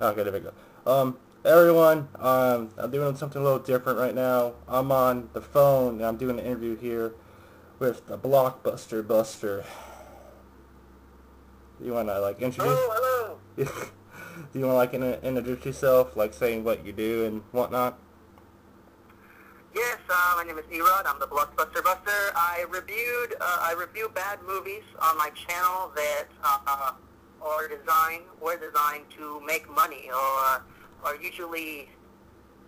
Okay, there we go. Everyone, I'm doing something a little different right now. I'm on the phone, and I'm doing an interview here with the Blockbuster Buster. You wanna like introduce? Hello, hello. Do you wanna like introduce yourself, like saying what you do and whatnot? Yes, my name is Erod. I'm the Blockbuster Buster. I review bad movies on my channel that were designed to make money, or are usually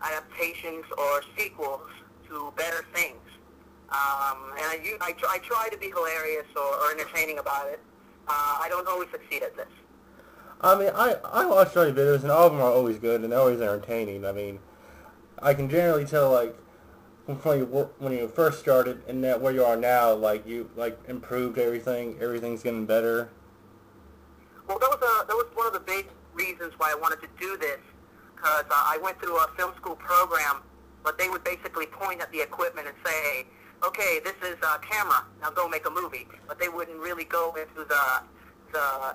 adaptations or sequels to better things. I try to be hilarious or entertaining about it. I don't always succeed at this. I mean, I watch your videos, and all of them are always good and they're always entertaining. I mean, I can generally tell like when you first started and that where you are now, like you like improved everything. Everything's getting better. Well, that was one of the big reasons why I wanted to do this, because I went through a film school program, but they would basically point at the equipment and say, okay, this is a camera, now go make a movie. But they wouldn't really go into the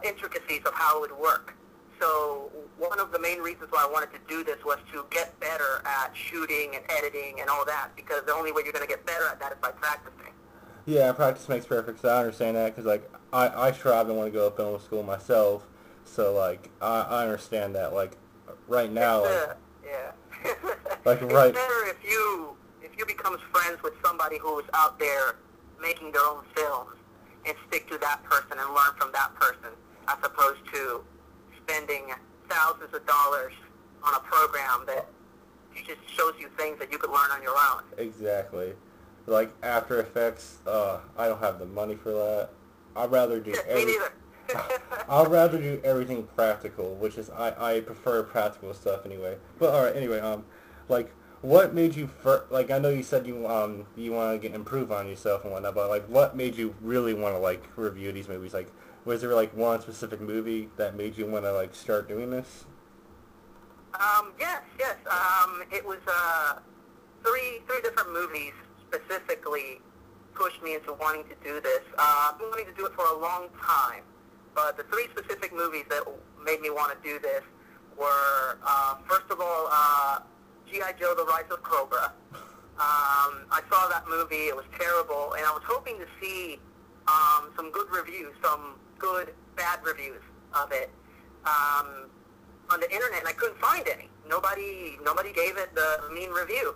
intricacies of how it would work. So one of the main reasons why I wanted to do this was to get better at shooting and editing and all that, because the only way you're going to get better at that is by practicing. Yeah, practice makes perfect. So I understand that because like I strive and want to go to film school myself. So like I understand that like right now Yeah. like It's right better if you become friends with somebody who is out there making their own films and stick to that person and learn from that person, as opposed to spending thousands of dollars on a program that just shows you things that you could learn on your own. exactly. Like After Effects, I don't have the money for that. I'd rather do Me neither. I'd rather do everything practical, which is I prefer practical stuff anyway. But all right, anyway, like what made you like I know you said you want to get improve on yourself and whatnot, but like what made you really want to like review these movies? Like was there like one specific movie that made you want to like start doing this? Yes. It was three different movies specifically pushed me into wanting to do this. I've been wanting to do it for a long time, but the three specific movies that made me want to do this were, first of all, G.I. Joe: The Rise of Cobra. I saw that movie. It was terrible, and I was hoping to see some good reviews, some good bad reviews of it on the internet, and I couldn't find any. Nobody gave it the mean review.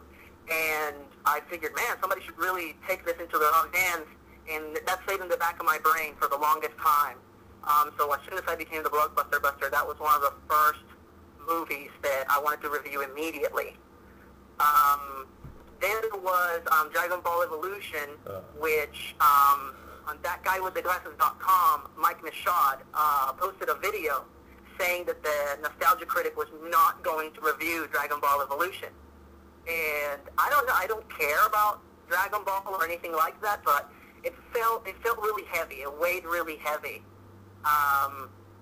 And I figured, man, somebody should really take this into their own hands, and that stayed in the back of my brain for the longest time. So as soon as I became the Blockbuster Buster, that was one of the first movies that I wanted to review immediately. Then there was Dragon Ball Evolution, which on that guy with the glasses.com, Mike Michaud, posted a video saying that the Nostalgia Critic was not going to review Dragon Ball Evolution. And I don't know, I don't care about Dragon Ball or anything like that, but it felt really heavy. It weighed really heavy.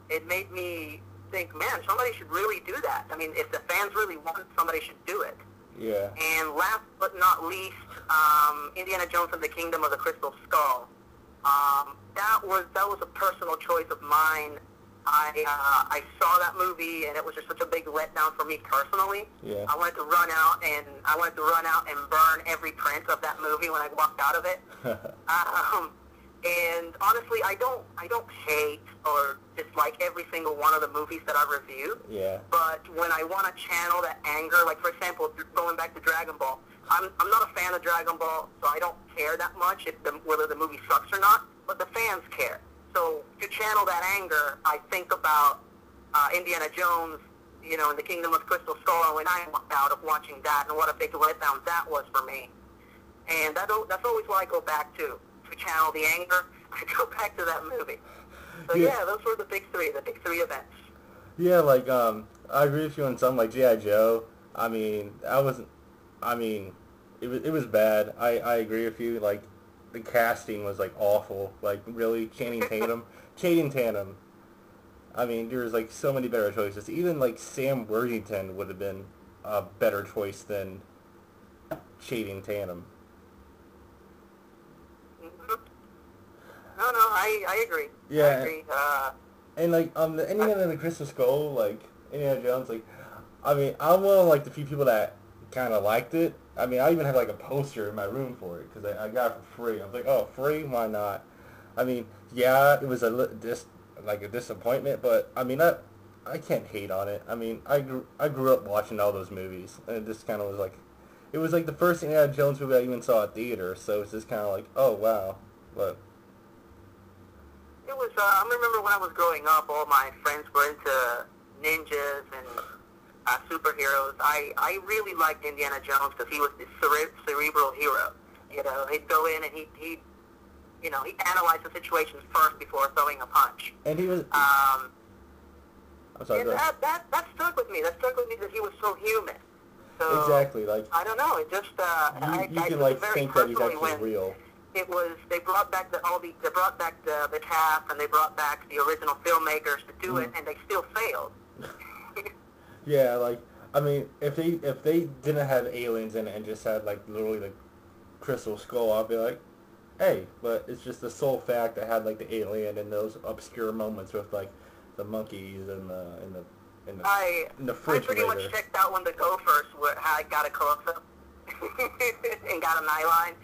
It made me think, man, somebody should really do that. I mean, if the fans really want it, somebody should do it. Yeah. And last but not least, Indiana Jones and the Kingdom of the Crystal Skull. That was a personal choice of mine. I saw that movie, and it was just such a big letdown for me personally. Yeah. I wanted to run out and burn every print of that movie when I walked out of it. And honestly, I don't hate or dislike every single one of the movies that I review. Yeah. But when I want to channel that anger, like for example, going back to Dragon Ball, I'm not a fan of Dragon Ball, so I don't care that much whether the movie sucks or not. But the fans care. So to channel that anger, I think about Indiana Jones, in the Kingdom of the Crystal Skull, and when I walked out of watching that, and what a big letdown that was for me. And that's always what I go back to channel the anger. I go back to that movie. So yeah, those were the big three events. Yeah, like I agree with you on something like G.I. Joe. It was bad. I agree with you. Like the casting was like awful. Like really, Channing Tatum. I mean, there was like so many better choices. Even like Sam Worthington would have been a better choice than Channing Tatum. No, I agree. Yeah. I agree. And like the ending of the Crystal Skull, like Indiana Jones. Like, I mean, I'm one of like the few people that kind of liked it. I mean, I even have like a poster in my room for it because I got it for free. I was like, oh, free? Why not? I mean, yeah, it was like a disappointment, but I mean, I can't hate on it. I mean, I grew up watching all those movies, and this kind of was like, it was like the first Indiana Jones movie I even saw at theater, so it's just kind of like, oh wow, but It was, I remember when I was growing up, all my friends were into ninjas and superheroes. I really liked Indiana Jones because he was this cerebral hero. You know, he'd go in and he'd analyze the situations first before throwing a punch. and he was. I'm sorry. And that stuck with me. That stuck with me because he was so human. So, Exactly, like I don't know. It just you can like think that he's actually when real. it was they brought back the cast and they brought back the original filmmakers to do it, and they still failed. Yeah, like I mean, if they didn't have aliens in it and just had like literally the crystal skull, I'd be like, hey, but it's just the sole fact that had like the alien and those obscure moments with like the monkeys and the I refrigerator. pretty much checked out when the Gophers I got a close up and got an eye line.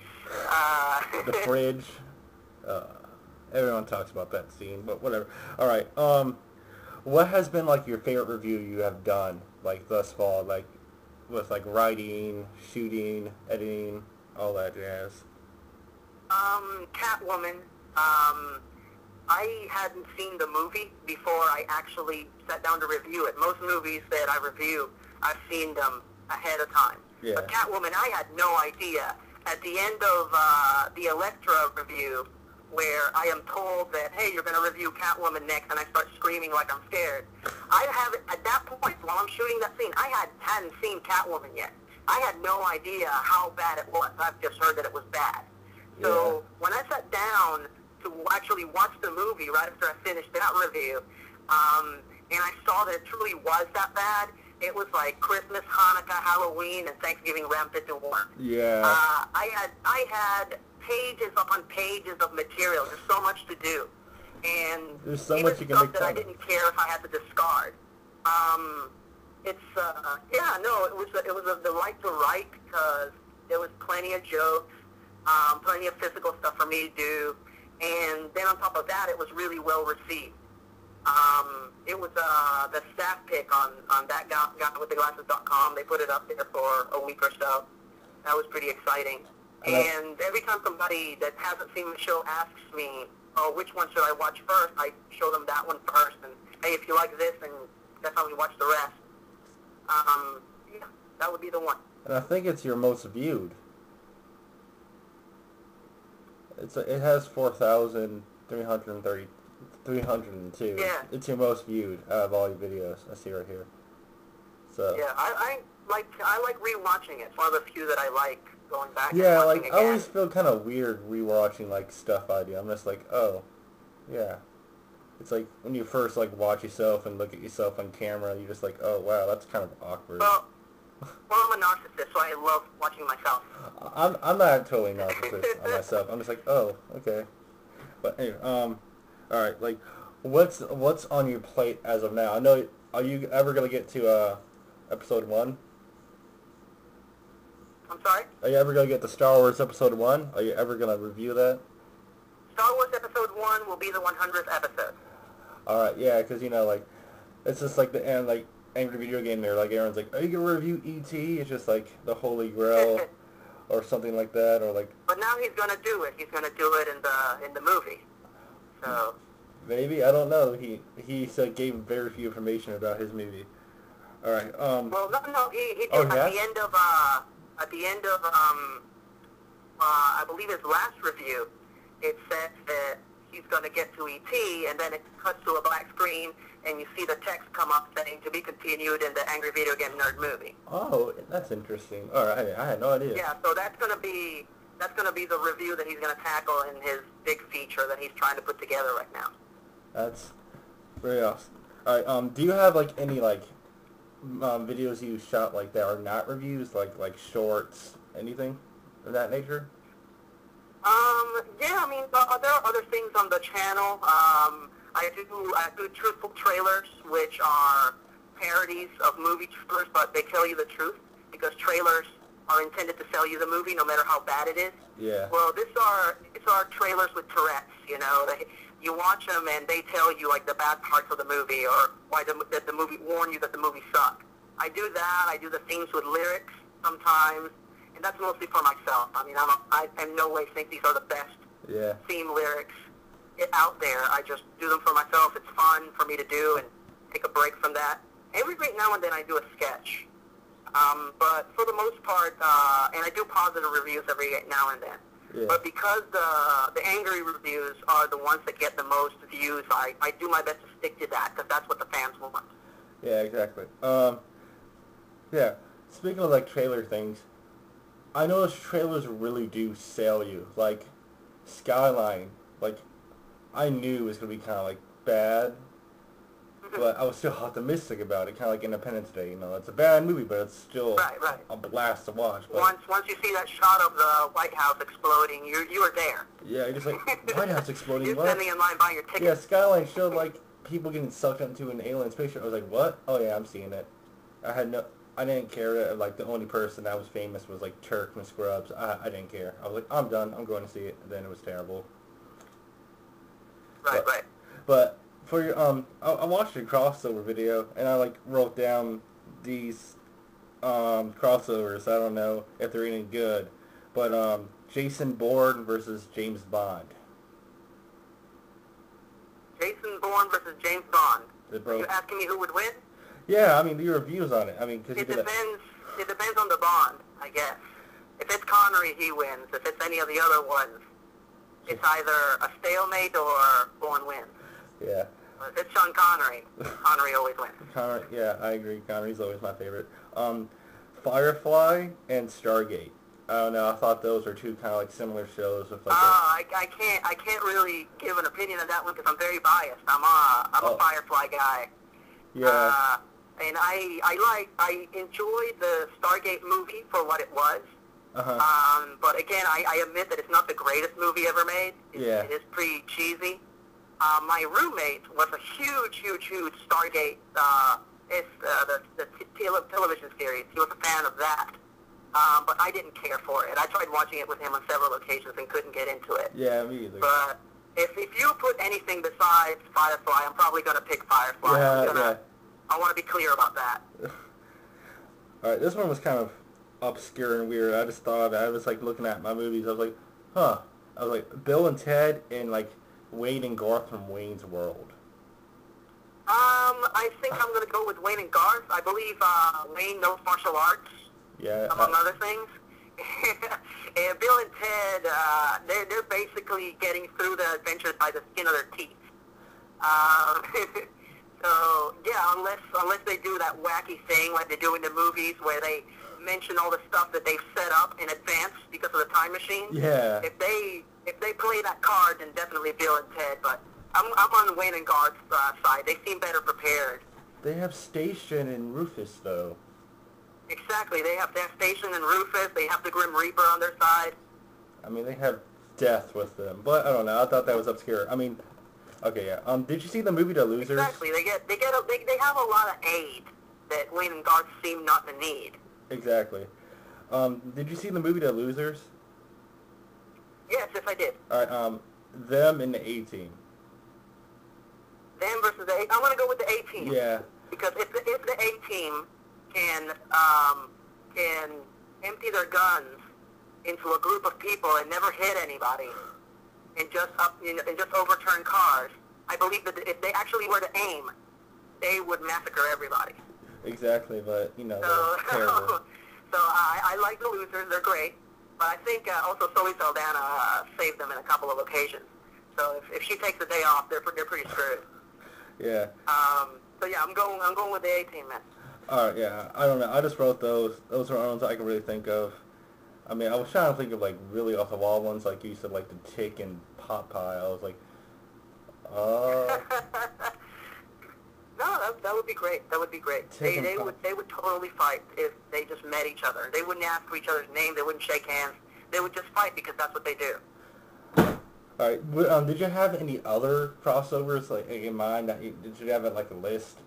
The fridge. Everyone talks about that scene, but whatever. All right. What has been like your favorite review you have done like thus far, like with like writing, shooting, editing, all that jazz? Catwoman. I hadn't seen the movie before I actually sat down to review it. Most movies that I review, I've seen them ahead of time. Yeah. But Catwoman, I had no idea. At the end of the Elektra review, where I am told that, hey, you're going to review Catwoman next, and I start screaming like I'm scared. At that point, while I'm shooting that scene, I hadn't seen Catwoman yet. I had no idea how bad it was. I've just heard that it was bad. So when I sat down to actually watch the movie right after I finished that review, and I saw that it truly was that bad, it was like Christmas, Hanukkah, Halloween, and Thanksgiving rammed into one. Yeah. I had pages upon pages of material. There's so much to do, and There's so even much you can stuff make that fun I of. didn't care if I had to discard. It was a delight to write because there was plenty of jokes, plenty of physical stuff for me to do, and then on top of that, it was really well received. It was the staff pick on that guy with the glasses.com. They put it up there for a week or so. That was pretty exciting. And every time somebody that hasn't seen the show asks me, oh, which one should I watch first, I show them that one first. And, hey, if you like this, then definitely watch the rest. Yeah, that would be the one. And I think it's your most viewed. It has 302. Yeah. It's your most viewed out of all your videos. I see right here. So. Yeah, I like rewatching it. It's one of the few that I like going back. Yeah, and like watching I again. always feel kind of weird rewatching like stuff I do. I'm just like, oh, yeah. It's like when you first like watch yourself and look at yourself on camera, you're just like, oh wow, that's kind of awkward. Well, I'm a narcissist, so I love watching myself. I'm not totally narcissist on myself. I'm just like, oh, okay. But anyway, all right, like, what's on your plate as of now? I know. Are you ever gonna get to episode 1? I'm sorry? Are you ever gonna get to Star Wars episode 1? Are you ever gonna review that? Star Wars Episode 1 will be the 100th episode. All right, yeah, because like, it's just like the end, like angry video game there. Like Aaron's like, are you gonna review E.T.? It's just like the Holy Grail, or something like that, or like. But now he's gonna do it. He's gonna do it in the movie. So. Maybe, I don't know. He said gave very few information about his movie. All right. Well, no. He did Oh, at yeah? the end of I believe his last review. It said that he's going to get to E.T., and then it cuts to a black screen, and you see the text come up saying to be continued in the Angry Video Game Nerd movie. Oh, that's interesting. All right, I had no idea. Yeah, so that's going to be the review that he's going to tackle in his big feature that he's trying to put together right now. That's very awesome. All right. Do you have like any like videos you shot like that are not reviews, like shorts, anything of that nature? Yeah, I mean, there are other things on the channel. I do truthful trailers, which are parodies of movie trailers, but they tell you the truth because trailers are intended to sell you the movie no matter how bad it is. Yeah. Well, these are trailers with Tourette's, you know. You watch them and they tell you like the bad parts of the movie or why the movie warn you that the movie sucked. I do that. I do the themes with lyrics sometimes, and that's mostly for myself. I mean, I in no way think these are the best theme lyrics out there. I just do them for myself. It's fun for me to do and take a break from that. Every now and then I do a sketch. But for the most part, and I do positive reviews every now and then. Yeah. But because the angry reviews are the ones that get the most views, I do my best to stick to that because that's what the fans want. Yeah, exactly. Yeah. Speaking of like trailer things, I know those trailers really do sell you. Like Skyline, like I knew it was gonna be kind of like bad, but I was still optimistic about it. Kind of like Independence Day, you know, it's a bad movie, but it's still a blast to watch. But once you see that shot of the White House exploding, you were there. Yeah, you're just like White House exploding. You're what? standing in line buying your ticket. Yeah, Skyline showed like people getting sucked into an alien spaceship. I was like, what? Oh yeah, I'm seeing it. I didn't care that like the only person that was famous was like Turk and Scrubs. I didn't care. I was like, I'm done. I'm going to see it. And then it was terrible. Right. But for your I watched your crossover video and I like wrote down these crossovers. I don't know if they're any good, but Jason Bourne versus James Bond. Jason Bourne versus James Bond. Are you asking me who would win? Yeah, I mean your reviews on it. I mean, because it depends on the Bond, I guess. If it's Connery, he wins. If it's any of the other ones, it's either a stalemate or Bourne wins. Yeah. But if it's Sean Connery, Connery always wins. Connery, yeah, I agree. Connery's always my favorite. Firefly and Stargate. I don't know. I thought those are two kind of like similar shows with like. I can't really give an opinion on that one because I'm very biased. I'm a Firefly guy. Yeah. And I enjoyed the Stargate movie for what it was. But again, I admit that it's not the greatest movie ever made. It is pretty cheesy. My roommate was a huge Stargate. It's the television series. He was a fan of that. But I didn't care for it. I tried watching it with him on several occasions and couldn't get into it. Yeah, me either. But if you put anything besides Firefly, I'm probably going to pick Firefly. Yeah. I want to be clear about that. Alright, this one was kind of obscure and weird. I just thought, I was like looking at my movies, I was like, huh. I was like, Bill and Ted and like Wayne and Garth from Wayne's World. I think I'm going to go with Wayne and Garth. I believe Wayne knows martial arts, among other things. And Bill and Ted, they're basically getting through the adventures by the skin of their teeth. So, yeah, unless they do that wacky thing like they do in the movies where they mention all the stuff that they've set up in advance because of the time machine. Yeah. If they play that card, then definitely Bill and Ted. But I'm on Wayne and Garth's side. They seem better prepared. They have Station and Rufus, though. Exactly. They have Station and Rufus. They have the Grim Reaper on their side. I mean, they have Death with them. But, I don't know. I thought that was obscure. I mean, okay, yeah. Did you see the movie The Losers? Exactly. They have a lot of aid that Wayne and Garth seem not to need. Exactly. Did you see the movie The Losers? Yes, I did. Alright, them and the A-Team. Them versus the A-Team. I'm going to go with the A-Team. Yeah. Because if the A-Team can empty their guns into a group of people and never hit anybody and just overturn cars, I believe that if they actually were to aim, they would massacre everybody. Exactly, but, you know, they're terrible. So I like the Losers. They're great. But I think also Zoe Saldana saved them in a couple of occasions. So if she takes the day off, they're pretty screwed. Yeah. So yeah, I'm going with the A-Team, man. Alright, yeah. I don't know. I just wrote those. Those are ones I can really think of. I mean, I was trying to think of like really off the wall ones, like you said, like the Tick and Pot Pie. I was like, No, that would be great. That would be greght. They would totally fight if they just met each other. They wouldn't ask for each other's name. They wouldn't shake hands. They would just fight because that's what they do. All right. Did you have any other crossovers like in mind? Did you have like a list?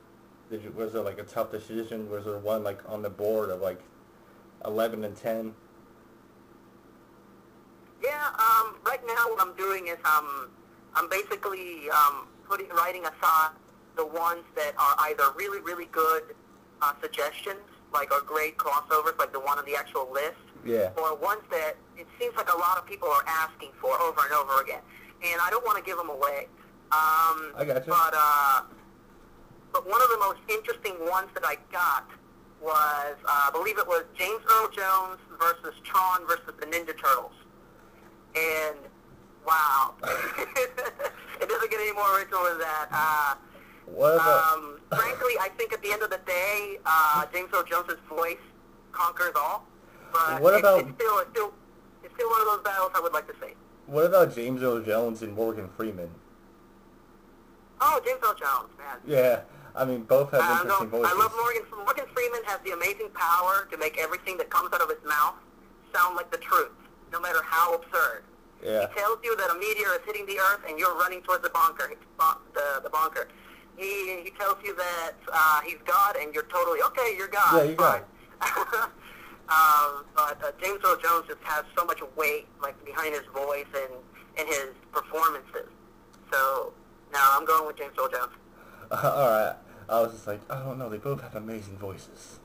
Was there like a tough decision? Was there one like on the board of like 11 and 10? Yeah, right now what I'm doing is I'm basically writing aside the ones that are either really, really good suggestions, like are great crossovers, like the one on the actual list, Yeah. or ones that it seems like a lot of people are asking for over and over again, and I don't want to give them away. I gotcha. But one of the most interesting ones that I got was, I believe it was James Earl Jones versus Tron versus the Ninja Turtles. And, wow. It doesn't get any more original than that. Frankly, I think at the end of the day, James Earl Jones' voice conquers all. But it's still one of those battles I would like to see. What about James Earl Jones and Morgan Freeman? Oh, James Earl Jones, man. Yeah, I mean, both have interesting voices. I love Morgan. Morgan Freeman has the amazing power to make everything that comes out of his mouth sound like the truth, no matter how absurd. Yeah. He tells you that a meteor is hitting the Earth and you're running towards the bunker. The bunker. He tells you that he's God and you're totally, okay, you're God. Yeah, you're God. But James Earl Jones just has so much weight, like, behind his voice and his performances. So, no, I'm going with James Earl Jones. Alright. I was just like, I don't know, they both have amazing voices.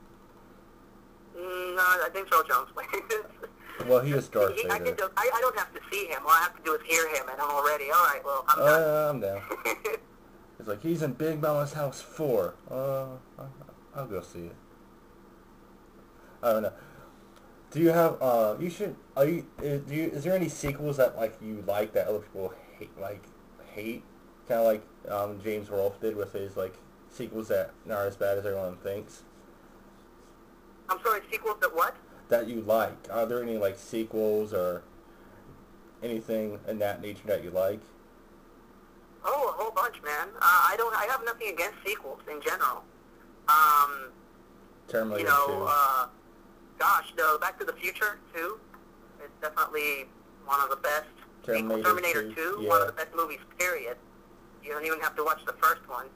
No, James Earl Jones. Well, he is Darth Vader. I don't have to see him. All I have to do is hear him, and I'm already, alright, well, I'm done. I'm down. It's like, he's in Big Mama's House 4. I'll go see it. I don't know. Do you have, is there any sequels that, like, you like that other people hate? Kind of like James Rolfe did with his, like, sequels that aren't as bad as everyone thinks? I'm sorry, sequels that what? That you like. Are there any, like, sequels or anything in that nature that you like? Oh, a whole bunch, man. I have nothing against sequels in general. Terminator 2. Gosh, no, Back to the Future 2 is definitely one of the best. Terminator 2, yeah. One of the best movies, period. You don't even have to watch the first one.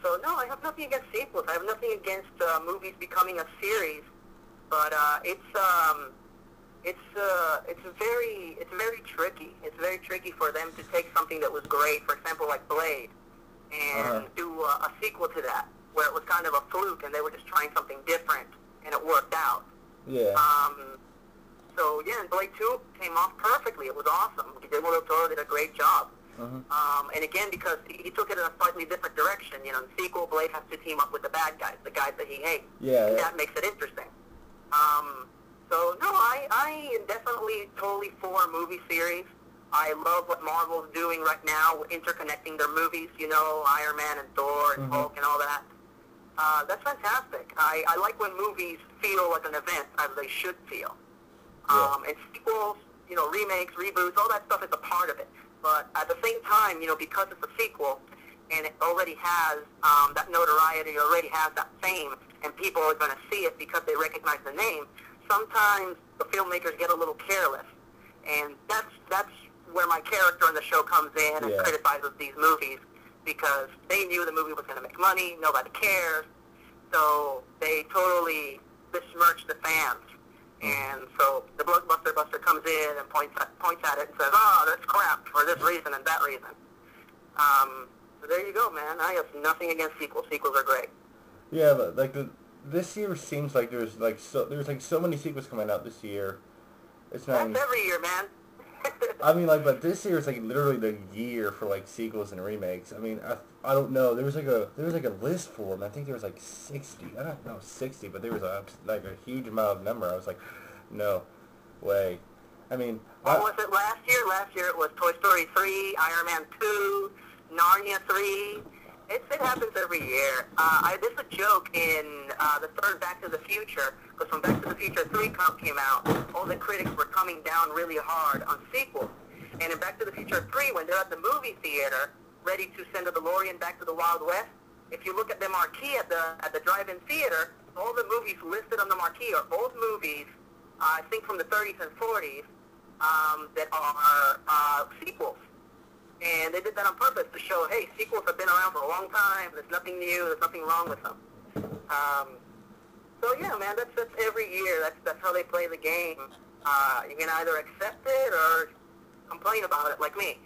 So no, I have nothing against sequels. I have nothing against movies becoming a series, but it's very tricky. It's very tricky for them to take something that was great, for example, like Blade, and do a sequel to that, where it was kind of a fluke and they were just trying something different, and it worked out. Yeah. So yeah, and Blade 2 came off perfectly. It was awesome. Guillermo del Toro did a great job. And again, because he took it in a slightly different direction. You know, in the sequel, Blade has to team up with the bad guys, the guys that he hates. Yeah. And that makes it interesting. So no, I am definitely totally for a movie series. I love what Marvel's doing right now, interconnecting their movies. You know, Iron Man and Thor and Hulk and all that. That's fantastic. I like when movies feel like an event, as they should feel. And sequels, you know, remakes, reboots, all that stuff is a part of it. But at the same time, you know, because it's a sequel and it already has that notoriety, already has that fame, and people are going to see it because they recognize the name, sometimes the filmmakers get a little careless. And that's where my character in the show comes in and criticizes these movies, because they knew the movie was going to make money, nobody cares, so they totally besmirch the fans. And so the Blockbuster Buster comes in and points at it and says, oh, that's crap for this reason and that reason. So there you go, man. I have nothing against sequels. Sequels are great. Yeah, but like this year seems like there's so many sequels coming out this year. It's not. That's every year, man. I mean, like, but this year is like literally the year for like sequels and remakes. I mean, I don't know. There was like a list for them. I think there was like 60. I don't know 60, but there was a huge amount of number. I was like, no way. I mean, what was it last year? Last year it was Toy Story 3, Iron Man 2, Narnia 3. It happens every year. There's a joke in the third Back to the Future, because when Back to the Future 3 came out, all the critics were coming down really hard on sequels. And in Back to the Future 3, when they're at the movie theater, ready to send a DeLorean back to the Wild West, if you look at the marquee at the drive-in theater, all the movies listed on the marquee are old movies, I think from the 30s and 40s, that are sequels. And they did that on purpose to show, hey, sequels have been around for a long time. There's nothing new. There's nothing wrong with them. So yeah, man, that's every year. That's how they play the game. You can either accept it or complain about it, like me.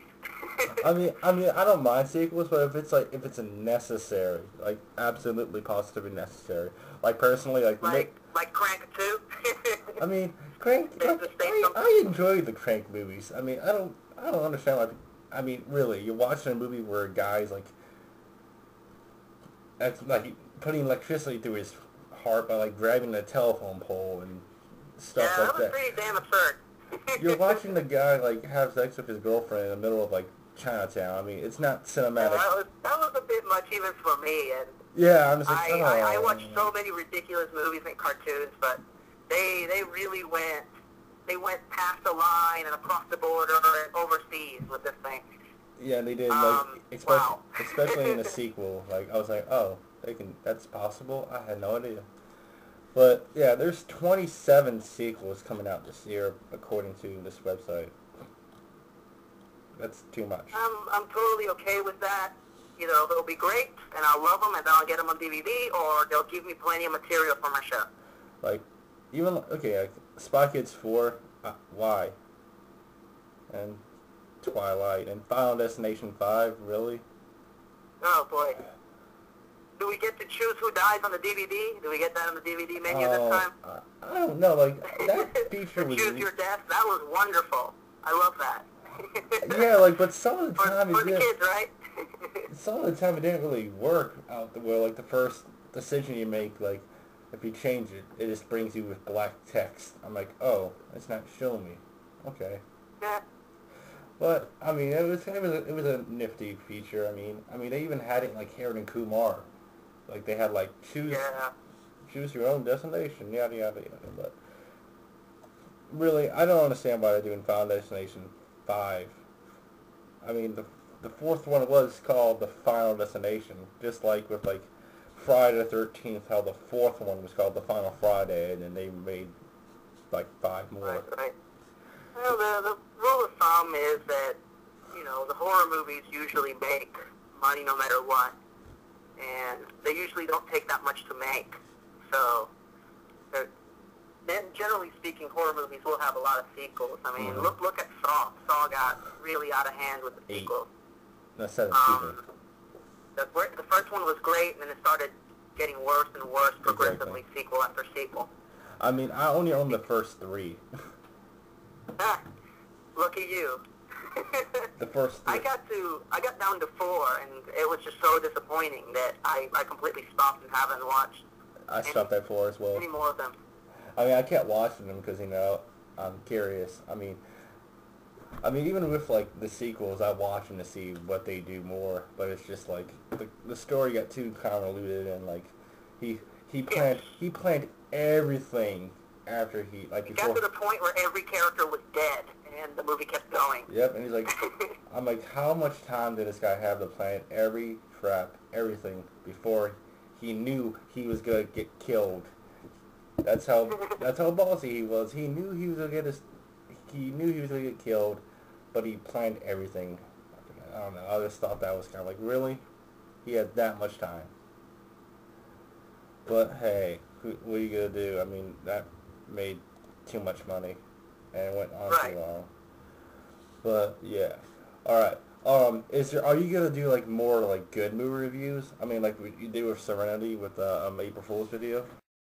I mean, I don't mind sequels, but if it's a necessary, like absolutely positively necessary. Like personally, like Crank 2. I mean, Crank. I enjoy the Crank movies. I mean, I don't understand why. I mean, really, you're watching a movie where a guy's like putting electricity through his heart by like grabbing a telephone pole and stuff like that. Yeah, that was pretty damn absurd. You're watching the guy like have sex with his girlfriend in the middle of like Chinatown. I mean, it's not cinematic. Yeah, that was a bit much even for me. And yeah, I'm just like, I watched so many ridiculous movies and cartoons, but they really went past the line and across the border and overseas with this thing. Yeah, they did. Especially in the sequel. Like I was like, oh, that's possible. I had no idea. But yeah, there's 27 sequels coming out this year, according to this website. That's too much. I'm totally okay with that. Either they'll be great, and I'll love them, and then I'll get them on DVD, or they'll give me plenty of material for my show. Like, like Spy Kids 4, why? And Twilight, and Final Destination 5, really? Oh boy. Do we get to choose who dies on the DVD? Do we get that on the DVD menu this time? I don't know. Like, that feature was... Choose your death? That was wonderful. I love that. Yeah, like, but some of the time... For the kids, right? Some of the time it didn't really work out the way. Like, the first decision you make, like, if you change it, it just brings you with black text. I'm like, oh, it's not showing me. Okay. Yeah. But, I mean, it was a nifty feature. I mean, they even had it, like, Erod and Kumar. Like, they had, like, choose your own destination, yada, yada, yada. But, really, I don't understand why they're doing Final Destination 5. I mean, the fourth one was called The Final Destination. Just like with, like, Friday the 13th, how the fourth one was called The Final Friday, and then they made, like, 5 more. Right. Well, the rule of thumb is that, the horror movies usually make money no matter what. And they usually don't take that much to make. So, then generally speaking, horror movies will have a lot of sequels. I mean, look at Saw. Saw got really out of hand with the sequels. That's 7 the first one was great, and then it started getting worse and worse progressively, sequel after sequel. I mean, I only own the first 3. Look at you. The first 3. I got down to 4, and it was just so disappointing that I completely stopped and haven't watched. I stopped at 4 as well. Any more of them? I mean, I kept watching them because I'm curious. I mean, even with like the sequels, I watch them to see what they do more. But it's just like the story got too convoluted, and like he planned everything after he like before. It got to the point where every character was dead, and the movie kept going. Yep, and he's like, I'm like, how much time did this guy have to plan everything before he knew he was gonna get killed? That's how ballsy he was. He knew he was gonna get killed, but he planned everything. I don't know. I just thought that was kind of like, really? He had that much time. But hey, what are you gonna do? I mean, that made too much money, and it went on too long. But yeah, all right. Are you gonna do like more like good movie reviews? I mean, like you did with Serenity with April Fool's video.